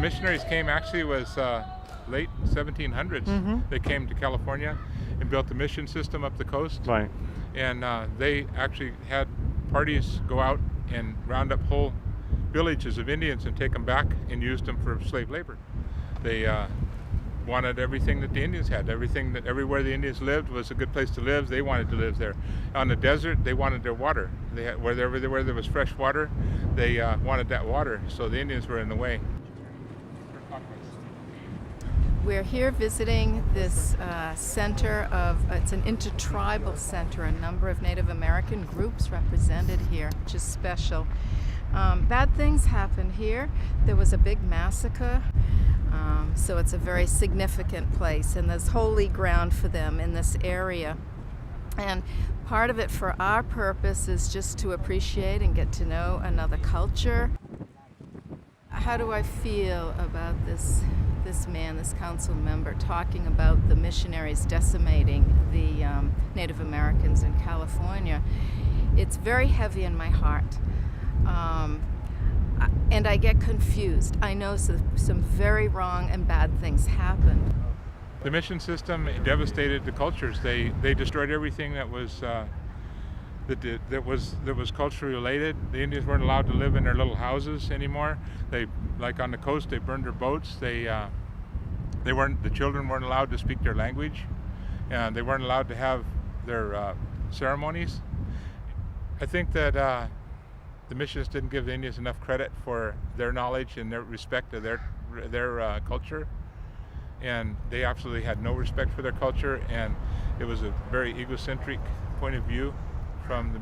missionaries came, actually was late 1700s. They came to California and built a mission system up the coast. Right. And they actually had parties go out and round up whole villages of Indians and take them back and used them for slave labor. They wanted everything that the Indians had. Everywhere the Indians lived was a good place to live. They wanted to live there. On the desert, they wanted their water. They had, where there was fresh water, they wanted that water. So the Indians were in the way. We're here visiting this center of, it's an intertribal center, a number of Native American groups represented here, which is special. Bad things happened here. There was a big massacre, so it's a very significant place, and there's holy ground for them in this area. And part of it for our purpose is just to appreciate and get to know another culture. How do I feel about this man, this council member, talking about the missionaries decimating the Native Americans in California? It's very heavy in my heart. And I get confused. I know some very wrong and bad things happened. The mission system devastated the cultures. They destroyed everything that was culturally related. The Indians weren't allowed to live in their little houses anymore. Like on the coast, they burned their boats. The children weren't allowed to speak their language, and they weren't allowed to have their ceremonies. I think that the missions didn't give the Indians enough credit for their knowledge and their respect of their culture, and they absolutely had no respect for their culture, and it was a very egocentric point of view from the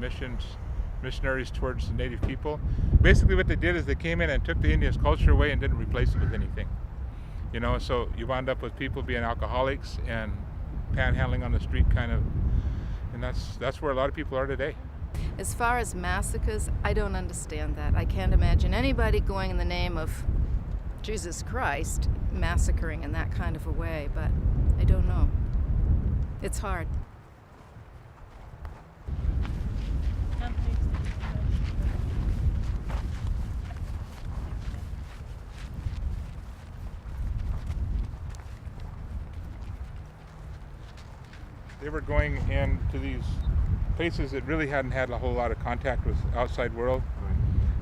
missionaries towards the native people. Basically what they did is they came in and took the Indians' culture away and didn't replace it with anything. You know, so you wound up with people being alcoholics and panhandling on the street kind of, and that's where a lot of people are today. As far as massacres, I don't understand that. I can't imagine anybody going in the name of Jesus Christ massacring in that kind of a way, but I don't know. It's hard. They were going into these places that really hadn't had a whole lot of contact with the outside world,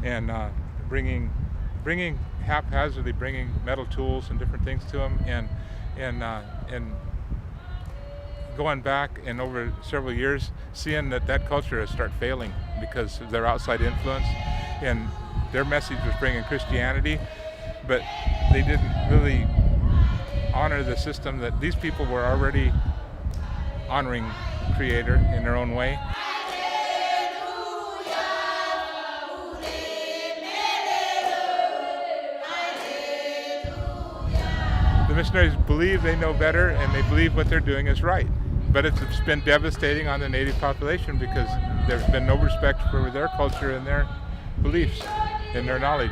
and bringing haphazardly metal tools and different things to them, and going back and over several years, seeing that culture has started failing because of their outside influence, and their message was bringing Christianity, but they didn't really honor the system that these people were already honoring Creator in their own way. The missionaries believe they know better, and they believe what they're doing is right. But it's been devastating on the native population because there's been no respect for their culture and their beliefs and their knowledge.